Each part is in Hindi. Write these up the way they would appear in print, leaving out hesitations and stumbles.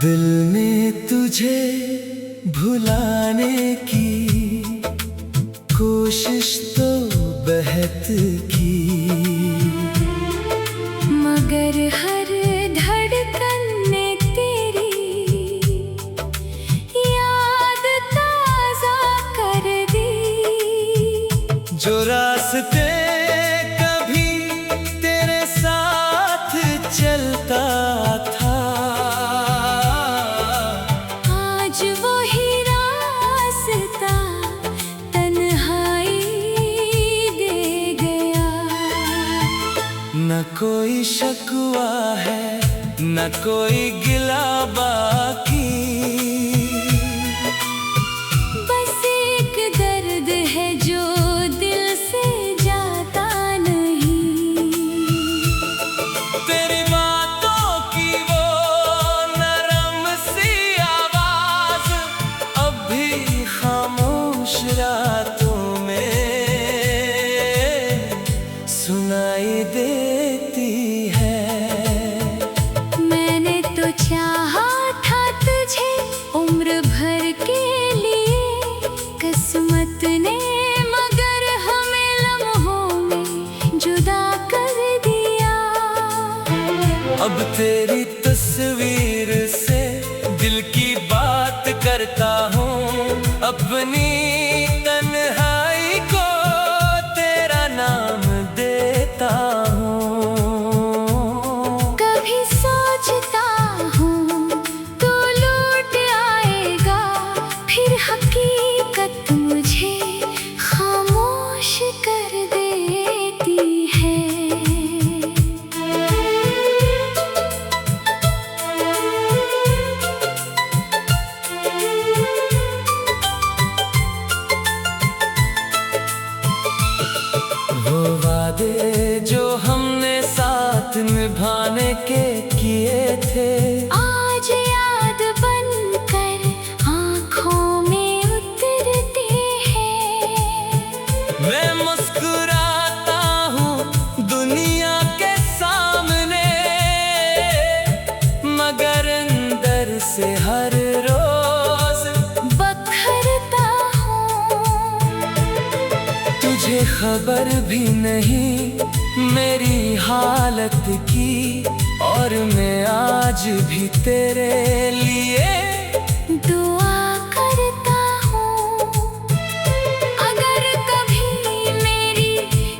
दिल में तुझे भुलाने की कोशिश तो बहुत की, मगर हर धड़कन ने तेरी याद ताज़ा कर दी। जो रास्ते कभी तेरे साथ चलता था, आज वही रास्ता तन्हाई दे गया। न कोई शकवा है न कोई गिला बाकी, बस एक दर्द है जो दिल से जाता नहीं। तेरी बातों की वो नरम सी आवाज अब भी खामोश रातों में सुनाई देती है। मैंने तो चाहा था तुझे उम्र भर के लिए, किस्मत ने मगर हमें लम्हों में जुदा कर दिया। अब तेरी तस्वीर से दिल की बात करता हूँ, अपनी तन्हाई को तेरा नाम देता हूँ। कभी सोचता हूँ तू लौट आएगा, फिर हकीकत मुझे खामोश कर देती है। वो वादे जो हमने साथ निभाने के किए थे, आज याद बनकर आँखों में उतरते हैं। मैं मुस्कुराता हूँ दुनिया के सामने, मगर अंदर से हर रोज बखरता हूँ। तुझे खबर भी नहीं मेरी हालत की, और मैं आज भी तेरे लिए दुआ करता हूँ। अगर कभी मेरी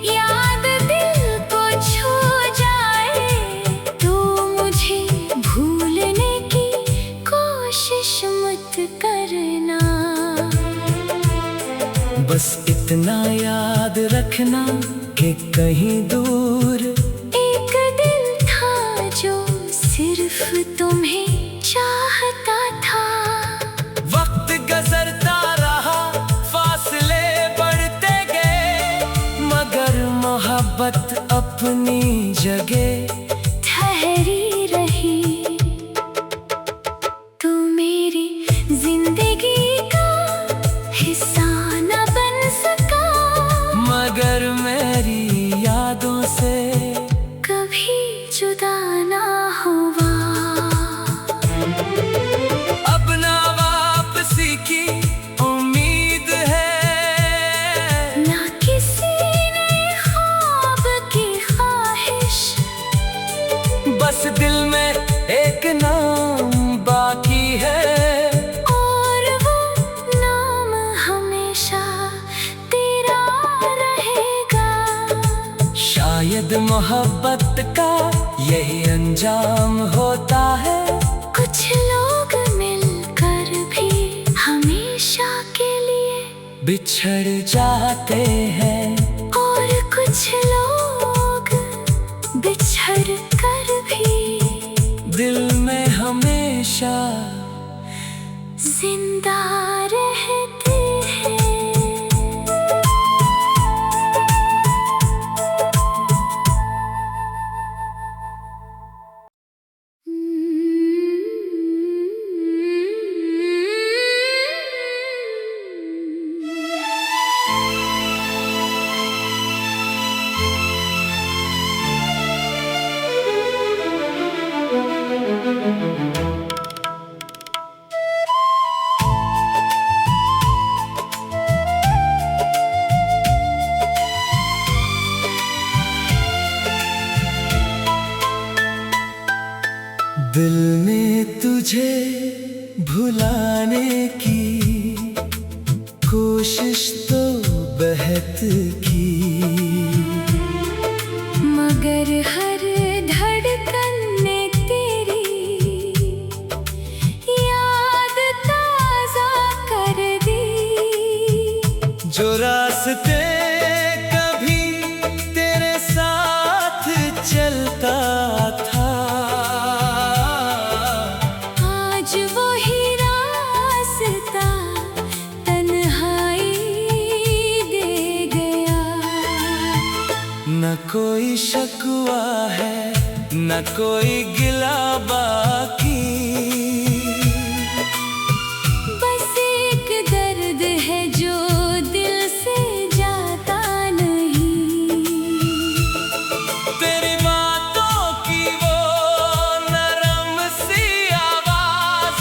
याद दिल को छू जाए, तो मुझे भूलने की कोशिश मत करना। बस इतना याद रखना कि कहीं दूर एक दिल था जो सिर्फ तुम्हें चाहता था। वक्त गुजरता रहा, फासले बढ़ते गए, मगर मोहब्बत अपनी जगह ठहरी रही। तू मेरी जिंदगी का हिस्सा न बन सका, मगर मेरी यादों से कभी जुदा ना हुआ। अब ना वापसी की उम्मीद है, ना किसी ने ख्वाब की ख्वाहिश, बस दिल में एक नाम बाकी है, और वो नाम हमेशा तेरा रहेगा। शायद मोहब्बत का यही अंजाम होता है। कुछ लोग मिलकर भी हमेशा के लिए बिछड़ जाते हैं, और कुछ लोग बिछड़ कर भी दिल में हमेशा जिंदा रहते हैं। तुझे भुलाने की कोशिश तो बहुत की, मगर हर धड़कन ने तेरी याद ताजा कर दी। जो रास्ते कभी तेरे साथ चलता था, आज वही रास्ता तन्हाई दे गया। न कोई शकवा है न कोई गिला बाकी, बस एक दर्द है जो दिल से जाता नहीं। तेरी बातों की वो नरम सी आवाज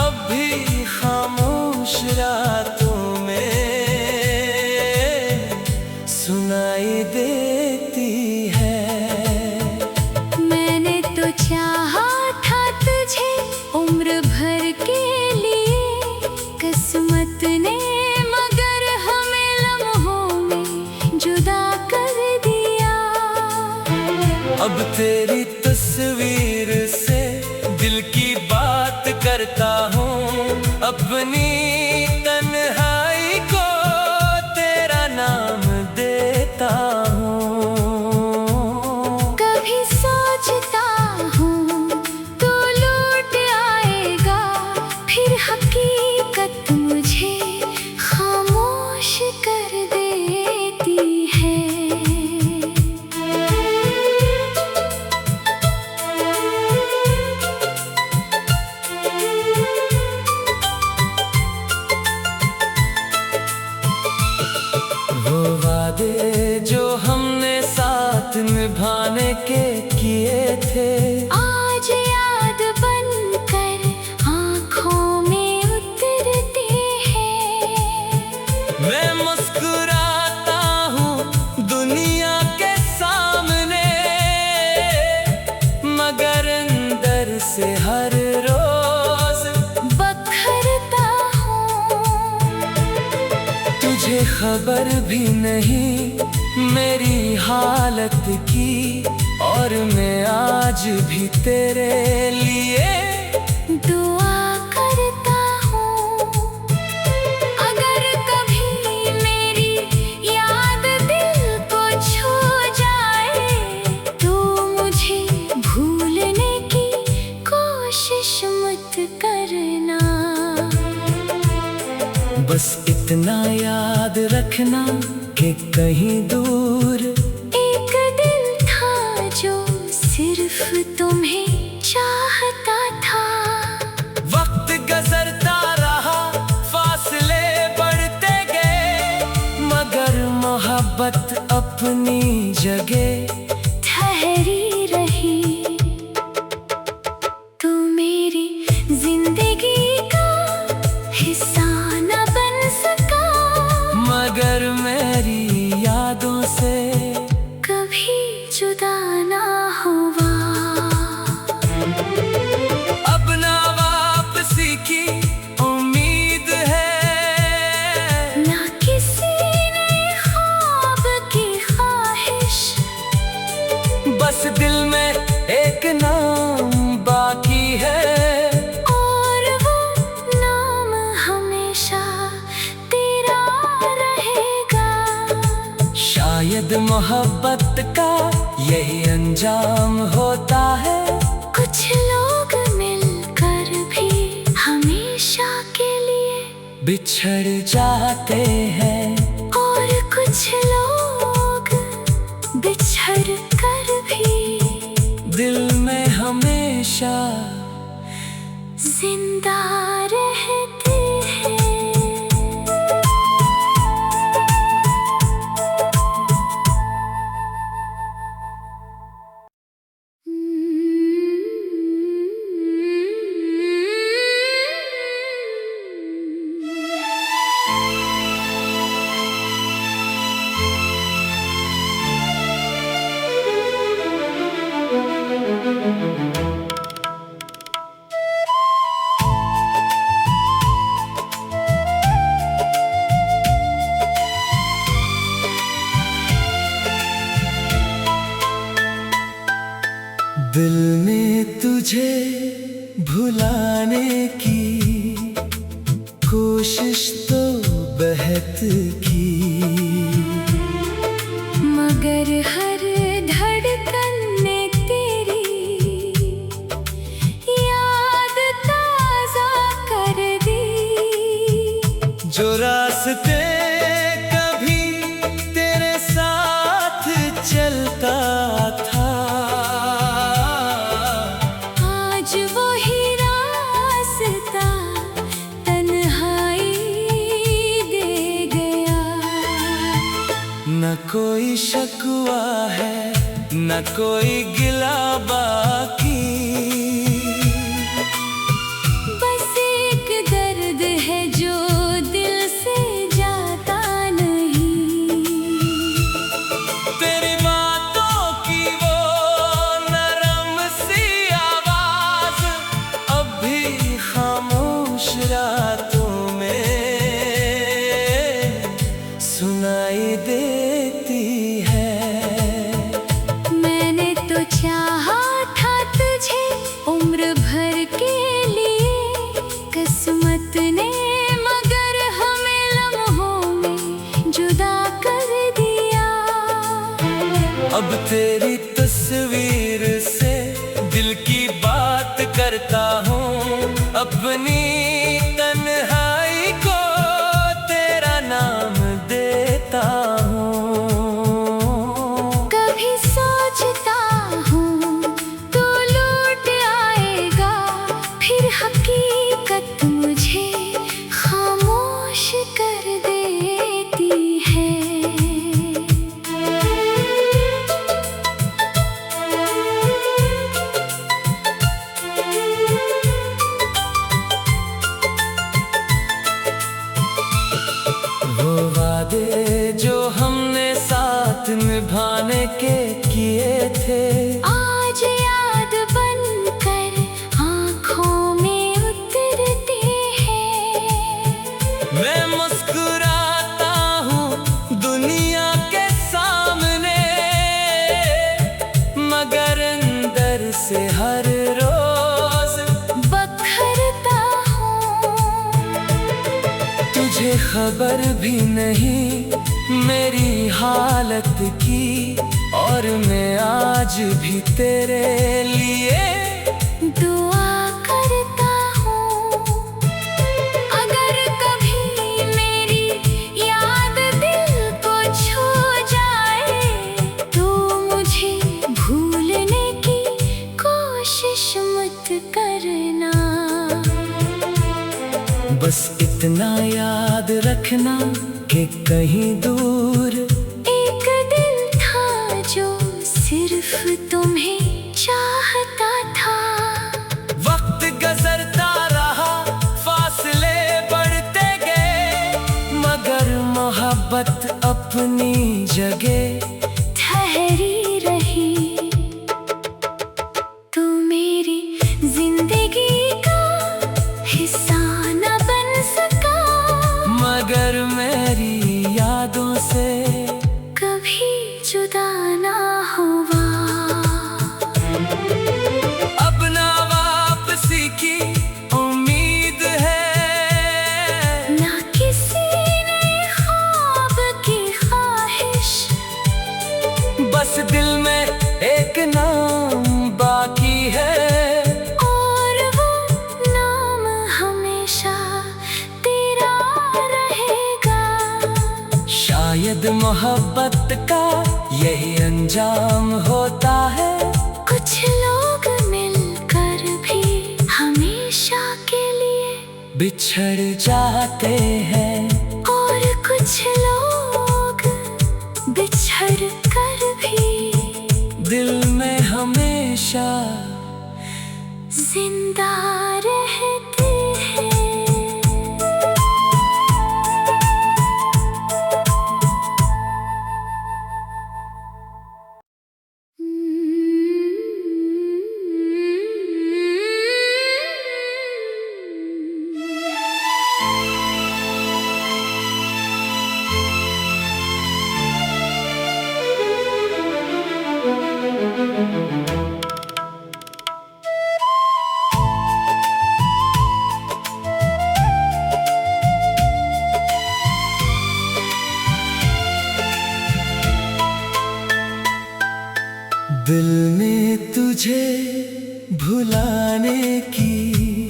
अब भी खामोश रातों में सुनाई देती है। मैंने तो चाहा था तुझे उम्र भर के लिए, किस्मत ने मगर हमें लम्हों में जुदा कर दिया। अब तेरी तस्वीर से दिल की बात करता हूँ, अपनी तन्हाई को तेरा नाम देता हूँ। कभी सोचता हूँ तू लौट आएगा, फिर हकीकत मुझे खामोश कर देती है। वो वादे जो हमने साथ निभाने के किए थे, आज याद बनकर आँखों में उतरते हैं। मैं मुस्कुराता हूँ दुनिया के सामने, मगर अंदर से हर रोज बखरता हूँ। तुझे खबर भी नहीं मेरी हालत की, और मैं आज भी तेरे लिए दुआ करता हूँ। अगर कभी मेरी याद दिल को छू जाए, तो मुझे भूलने की कोशिश मत करना। बस इतना याद रखना कि कहीं दूर एक दिल था जो सिर्फ तुम्हें चाहता था। वक्त गुजरता रहा, फासले बढ़ते गए, मगर मोहब्बत अपनी जगह ठहरी रही। तू मेरी जिंदगी का हिस्सा न बन सका, मगर मेरी यादों से कभी जुदा ना हुआ। अब ना वापसी की उम्मीद है, ना किसी नए ख्वाब की ख्वाहिश, बस दिल में एक नाम बाकी है, और वो नाम हमेशा तेरा रहेगा। शायद मोहब्बत का यही अंजाम होता है। कुछ लोग मिलकर भी हमेशा के लिए बिछड़ जाते हैं, और कुछ लोग बिछड़ कर भी दिल में हमेशा जिंदा रहते हैं। भुलाने की कोशिश तो बहुत की, मगर हर धड़कन ने तेरी याद ताजा कर दी। जो रास्ते कभी तेरे साथ चलता था, आज वही रास्ता तन्हाई दे गया। न कोई शकवा है न कोई गिला बाकी, बस एक दर्द है जो दिल से जाता नहीं। तेरी बातों की वो नरम सी आवाज अब भी खामोश रातों में सुनाई देती है। मैंने तो चाहा था तुझे उम्र भर के लिए, किस्मत ने मगर हमें लम्हों में जुदा कर दिया। अब तेरी तस्वीर से दिल की बात करता हूँ, अपनी तन्हाई को तेरा नाम देता हूँ। कभी सोचता हूँ तू लौट आएगा, फिर हकीकत मुझे खामोश कर देती है। वो वादे जो हमने साथ निभाने के किए थे, आज याद बनकर आँखों में उतरते हैं। मैं मुस्कुराता हूँ दुनिया के सामने, मगर अंदर से हर रोज बखरता हूँ। तुझे खबर भी नहीं मेरी हालत की, और मैं आज भी तेरे लिए दुआ करता हूँ। अगर कभी मेरी याद दिल को छू जाए, तो मुझे भूलने की कोशिश मत करना। बस इतना याद रखना कि कहीं दूर एक दिल था जो सिर्फ तुम्हें चाहता था। वक्त गुजरता रहा, फासले बढ़ते गए, मगर मोहब्बत अपनी जगह ठहरी रही। तू मेरी जिंदगी का हिस्सा न बन सका, मगर मेरी यादों से कभी जुदा ना हुआ। अब ना वापसी की उम्मीद है, ना किसी ने ख्वाब की ख्वाहिश, बस दिल में एक नाम बाकी है, और वो नाम हमेशा तेरा रहेगा। शायद मोहब्बत का यही अंजाम होता है, कुछ लोग मिलकर भी हमेशा के लिए बिछड़ जाते हैं, और कुछ लोग बिछड़ कर भी दिल में हमेशा जिंदा रहते हैं। दिल में तुझे भुलाने की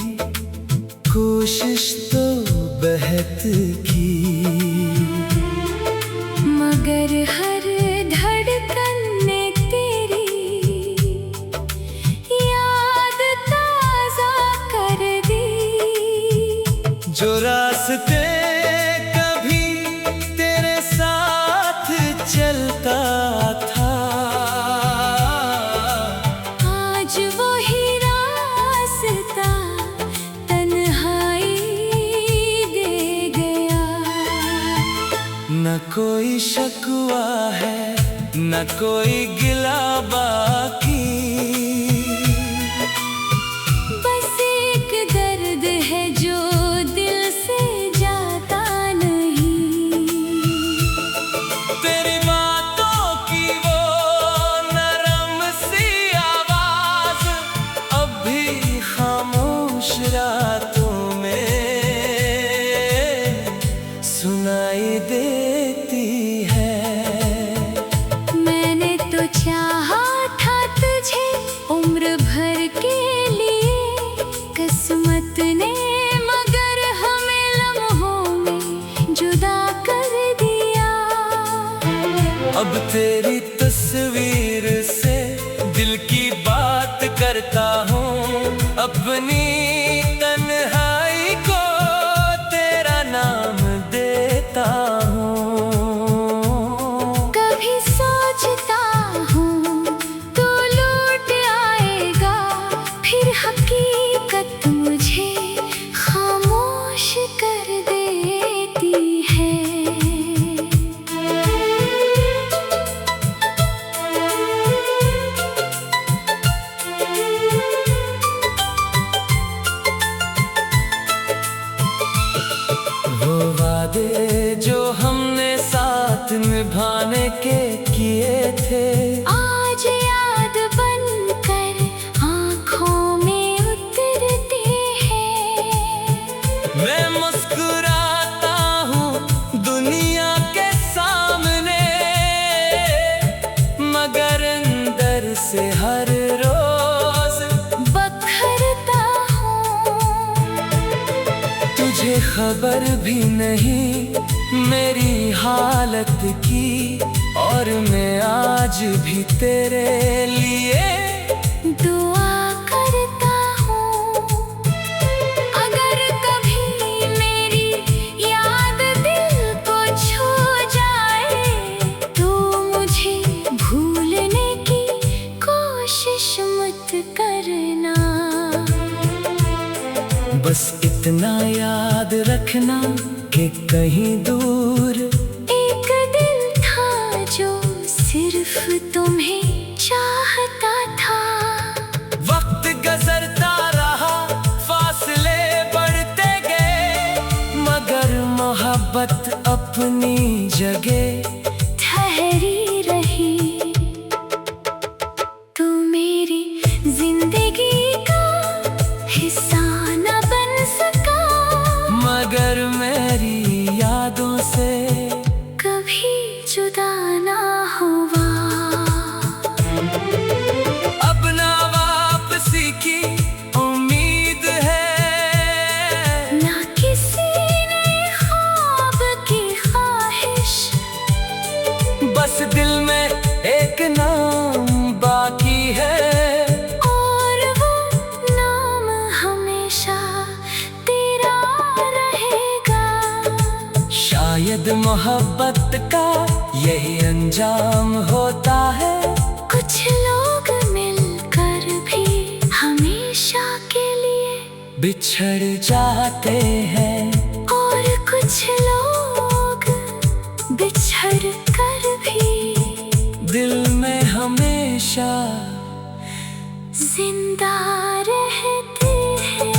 कोशिश तो बहुत की, मगर हर धड़कन ने तेरी याद ताजा कर दी। जो रास्ते कभी तेरे साथ चलता था, आज वही रास्ता तन्हाई दे गया। न कोई शकवा है न कोई गिला बाकी, बस एक दर्द है जो दिल से जाता नहीं। तेरी बातों की वो नरम सी आवाज अब भी खामोश रातों में सुनाई देती है। मैंने तो चाहा था तुझे उम्र भर के लिए, किस्मत ने मगर हमें लम्हों में जुदा कर दिया। अब तेरी तस्वीर से दिल की बात करता हूँ, अपनी तन्हाई को तेरा नाम देता हूँ। कभी सोचता हूँ तू लौट आएगा, फिर हकीकत मुझे खामोश कर देती है। वो वादे जो हमने साथ निभाने के किए थे, आज याद बनकर आँखों में उतरते हैं। मैं मुस्कुराता हूँ दुनिया के सामने, मगर अंदर से हर रोज बखरता हूँ। तुझे खबर भी नहीं मेरी हालत की, और मैं आज भी तेरे लिए दुआ करता हूँ। अगर कभी मेरी याद दिल को छू जाए, तो मुझे भूलने की कोशिश मत करना। बस इतना याद रखना कि कहीं दूर एक दिल था जो सिर्फ तुम्हें चाहता था। वक्त गुजरता रहा, फासले बढ़ते गए, मगर मोहब्बत अपनी जगह ठहरी रही। तू मेरी जिंदगी का हिस्सा न बन सका, मगर मेरी यादों से कभी जुदा ना हुआ। अब ना वापसी की उम्मीद है, ना किसी ने ख्वाब की ख्वाहिश, बस दिल में एक नाम बाकी है, और वो नाम हमेशा तेरा रहेगा। शायद मोहब्बत का यही अंजाम होता है, कुछ लोग मिलकर भी हमेशा के लिए बिछड़ जाते हैं, और कुछ लोग बिछड़ कर भी दिल में हमेशा जिंदा रहते हैं।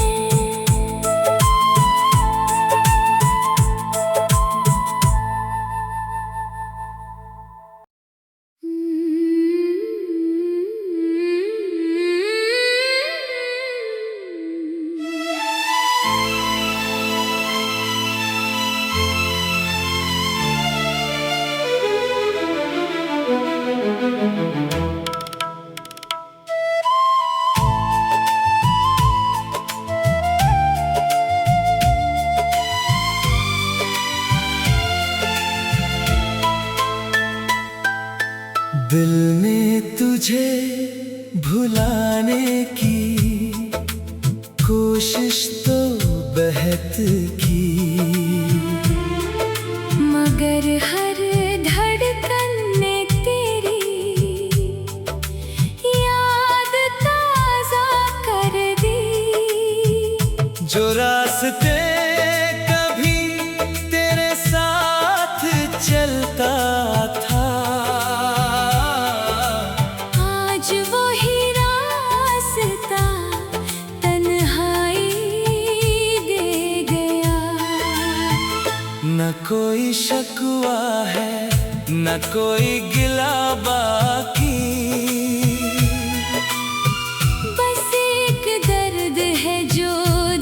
कोशिश तो बेहद की, मगर हर धड़कन ने तेरी याद ताजा कर दी। जो रास्ते कभी तेरे साथ चलता था, आज वही रास्ता तन्हाई दे गया। न कोई शकवा है न कोई गिला बाकी, बस एक दर्द है जो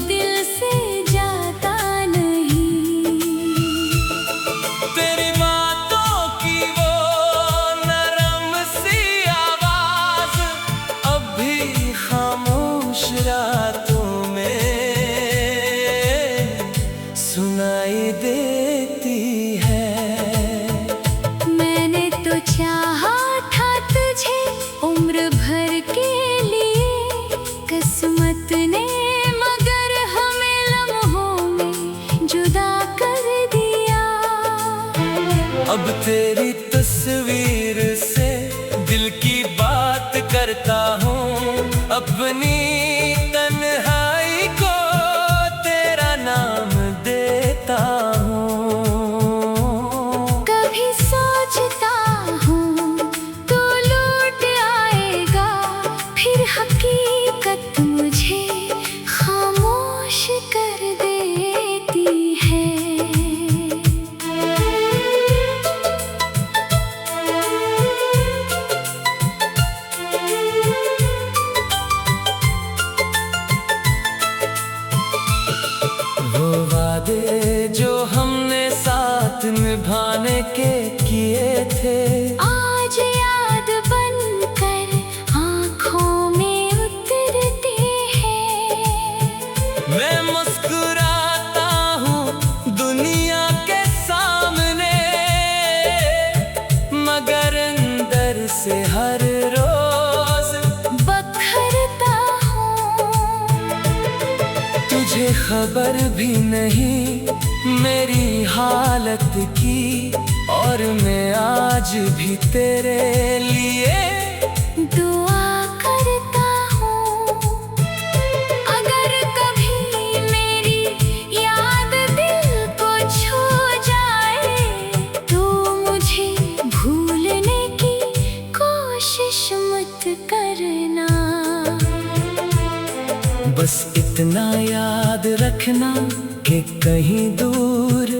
दिल से जाता नहीं। तेरी बातों की वो नरम सी आवाज अब भी खामोश रातों में सुनाई देती है। मैंने तो चाहा था तुझे उम्र भर के लिए, किस्मत ने मगर हमें लम्हों में जुदा कर दिया। अब तेरी तस्वीर से दिल की बात करता हूँ, अपनी तन्हाई को तेरा नाम देता हूँ। कभी सोचता हूँ तू लौट आएगा, फिर हकीकत मुझे खामोश कर देती है। वो वादे जो हमने साथ निभाने के किए थे, आज याद बनकर आँखों में उतरते हैं। मैं मुस्कुराता हूँ दुनिया के सामने, मगर अंदर से हर रोज बखरता हूँ। तुझे खबर भी नहीं मेरी हालत की, और मैं आज भी तेरे लिए दुआ करता हूँ। अगर कभी मेरी याद दिल को छू जाए, तो मुझे भूलने की कोशिश मत करना। बस इतना याद रखना कि कहीं दूर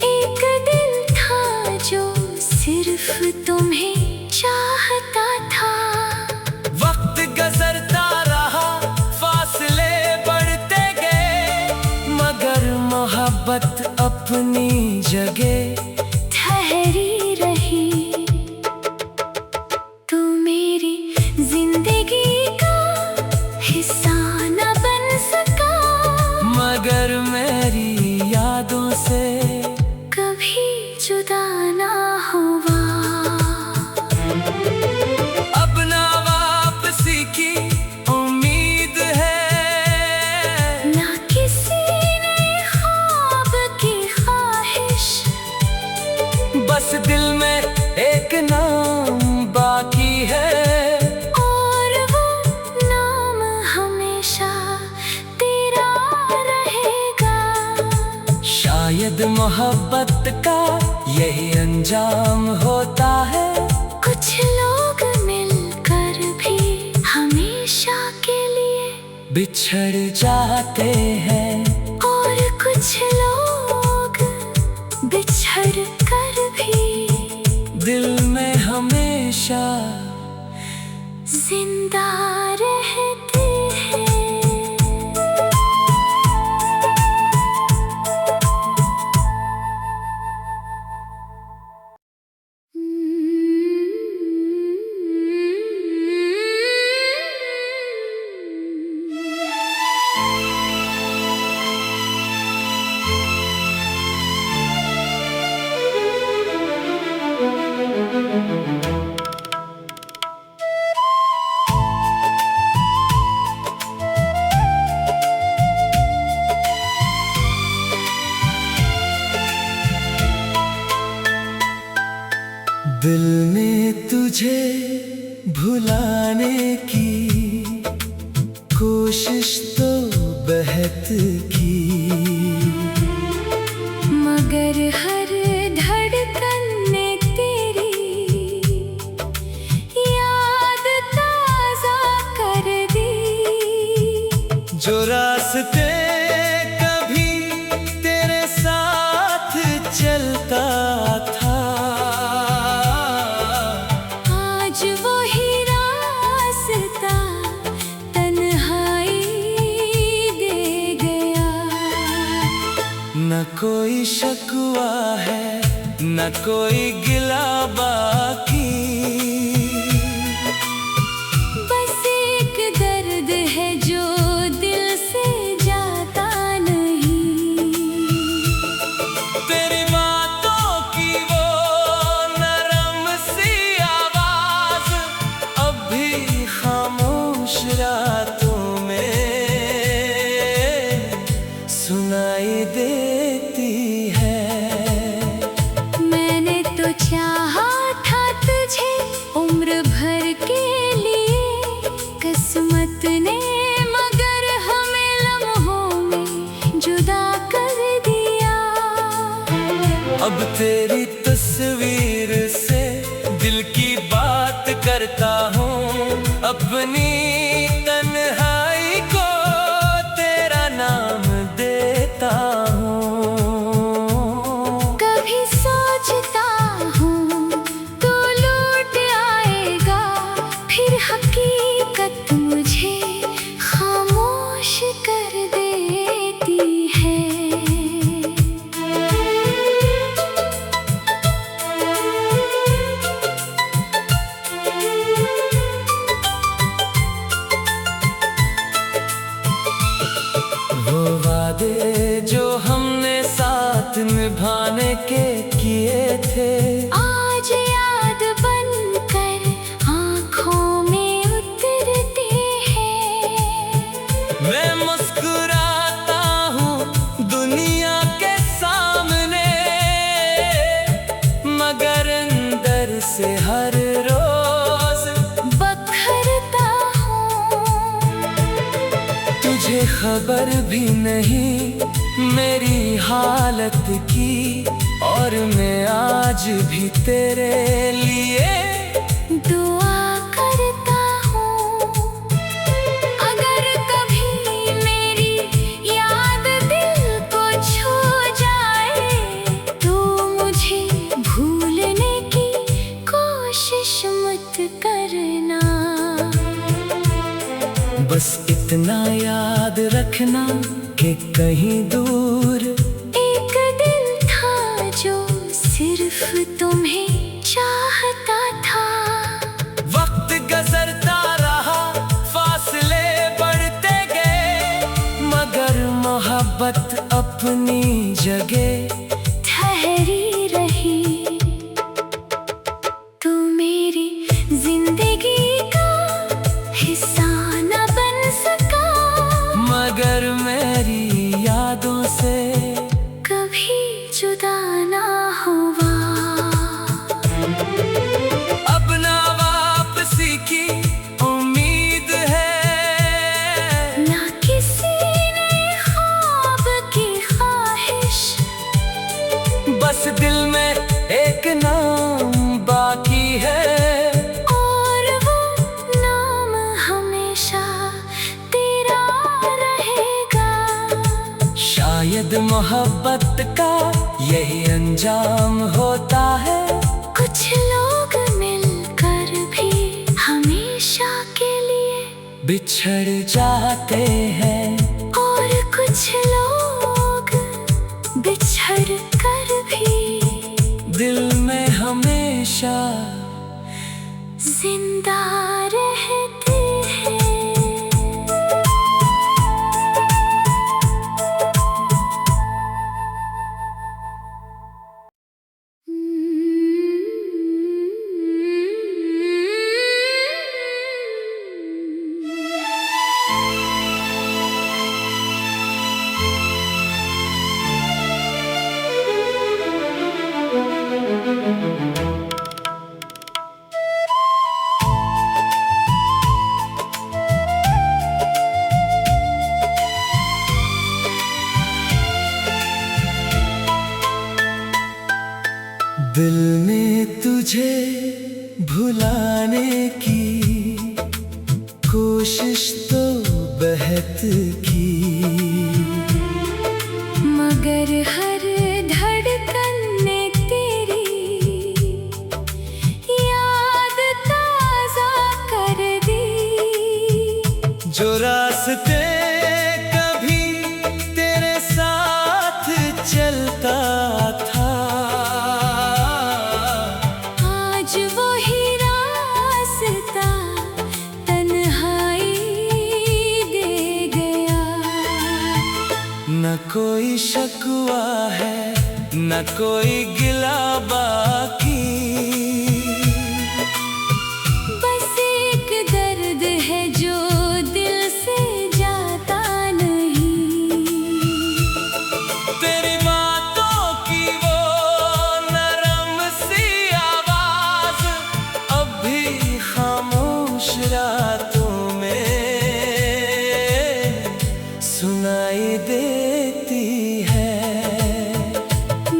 एक दिल था जो सिर्फ तुम्हें चाहता था। वक्त गुजरता रहा, फासले बढ़ते गए, मगर मोहब्बत अपनी जगह ठहरी रही। तू मेरी जिंदगी का हिस्सा न बन सका, मगर मेरी यादों से कभी जुदा ना हुआ। अब ना वापसी की उम्मीद है, ना किसी ने ख्वाब की ख्वाहिश, बस दिल में एक नाम बाकी है, और वो नाम हमेशा तेरा रहेगा। शायद मोहब्बत का यही अंजाम होता है। कुछ लोग मिलकर भी हमेशा के लिए बिछड़ जाते हैं, और कुछ लोग बिछड़ कर भी दिल में हमेशा जिंदा रहते हैं। दिल ने तुझे भुलाने की कोशिश तो बहुत की, मगर हर धड़कन ने तेरी याद ताजा कर दी। जो रास्ते कभी तेरे साथ चलता था, आज वही रास्ता तन्हाई दे गया। न कोई शकवा है न कोई गिला बाकी, बस एक दर्द है जो दिल से जाता नहीं। तेरी बातों की वो नरम सी आवाज अब भी खामोश रातों में सुनाई देती है। मैंने तो चाहा था तुझे उम्र भर के लिए, किस्मत ने मगर हमें लम्हों में जुदा कर दिया। अब तेरी तस्वीर से दिल की बात करता हूँ, अपनी तन्हाई को तेरा नाम देता हूँ। कभी सोचता हूँ तू लौट आएगा, फिर हकीकत मुझे खामोश कर देती है। वो वादे जो हमने साथ निभाने के किए थे, आज याद बनकर आँखों में उतरते हैं। मैं मुस्कुराता हूँ दुनिया के सामने, मगर अंदर से हर रोज बखरता हूँ। तुझे खबर भी नहीं मेरी हालत की, और मैं आज भी तेरे लिए दुआ करता हूँ। अगर कभी मेरी याद दिल को छू जाए, तो मुझे भूलने की कोशिश मत करना। बस इतना याद रखना कि कहीं दूर एक दिल था जो सिर्फ तुम्हें चाहता था। वक्त गुजरता रहा, फासले बढ़ते गए, मगर मोहब्बत अपनी जगह ठहरी रही। तू मेरी जिंदगी का हिस्सा न बन सका, मगर मेरी यादों से कभी जुदा ना हुआ। अब ना वापसी की उम्मीद है, ना किसी नए ख्वाब की ख्वाहिश, बस दिल में एक नाम बाकी है, और वो नाम हमेशा तेरा रहेगा। शायद मोहब्बत का यही अंजाम होता है। कुछ लोग मिलकर भी हमेशा के लिए बिछड़ जाते हैं, और कुछ लोग बिछड़ कर भी दिल में हमेशा जिंदा रहते हैं। दिल में तुझे भुलाने की कोशिश तो बहुत की, मगर हर धड़कन ने तेरी याद ताजा कर दी। जो रास्ते कभी तेरे साथ चलता था, आज वही रास्ता तन्हाई दे गया। न कोई शकवा है न कोई गिला बाकी, बस एक दर्द है जो दिल से जाता नहीं। तेरी बातों की वो नरम सी आवाज अब भी खामोश रातों में सुनाई देती है।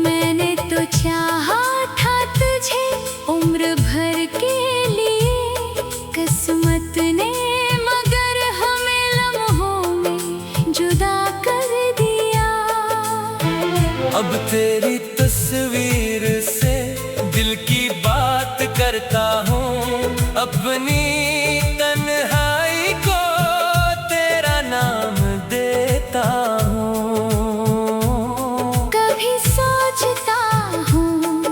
मैंने तो चाहा था तुझे उम्र भर के लिए, किस्मत ने मगर हमें लम्हों में जुदा कर दिया। अब तेरी तस्वीर से दिल की बात करता हूँ, अपनी तन्हाई को तेरा नाम देता हूँ। कभी सोचता हूँ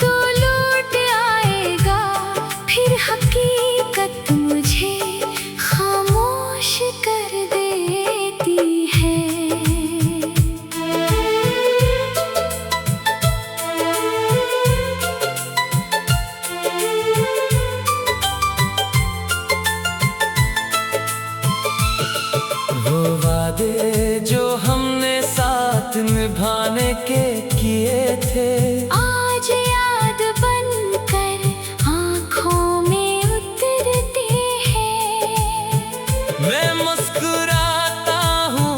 तू लौट आएगा, फिर हकीकत मुझे खामोश कर देती है। वो वादे जो हमने साथ निभाने के किए थे, आज याद बनकर आँखों में उतरते हैं। मैं मुस्कुराता हूँ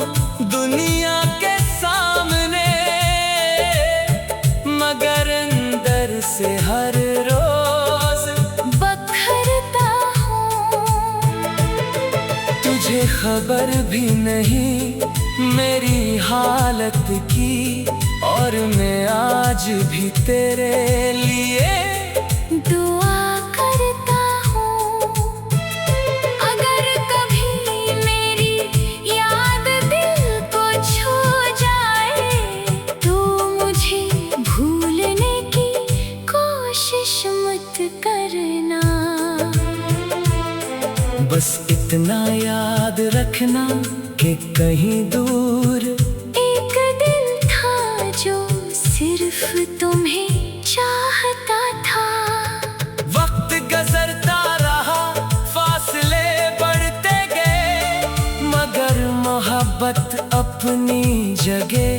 दुनिया के सामने, मगर अंदर से हर रोज बखरता हूँ। तुझे खबर भी नहीं मेरी हालत की, और मैं आज भी तेरे लिए दुआ करता हूँ। अगर कभी मेरी याद दिल को छू जाए, तो मुझे भूलने की कोशिश मत करना। बस इतना याद रखना कि कहीं दूर एक दिल था जो सिर्फ तुम्हें चाहता था। वक्त गुजरता रहा, फासले बढ़ते गए, मगर मोहब्बत अपनी जगह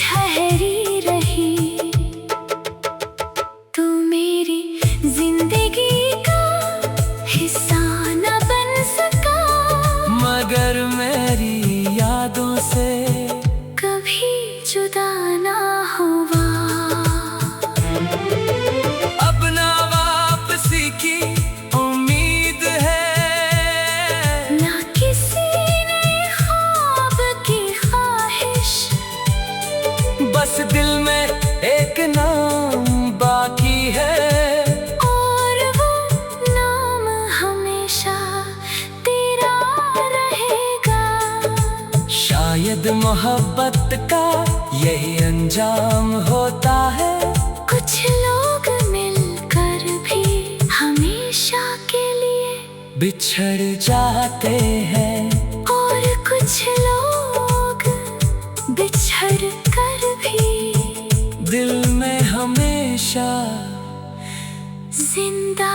ठहरी रही। तू मेरी जिंदगी का हिस्सा न बन सका, मगर मेरी यादों से कभी जुदा ना हुआ। अब ना वापसी की उम्मीद है, ना किसी ने ख्वाब की ख्वाहिश, बस दिल में एक नाम बाकी है, और वो नाम हमेशा तेरा रहेगा। शायद मोहब्बत का यही अंजाम होता है, कुछ लोग मिलकर भी हमेशा के लिए बिछड़ जाते हैं, और कुछ लोग बिछड़ कर भी दिल में हमेशा जिंदा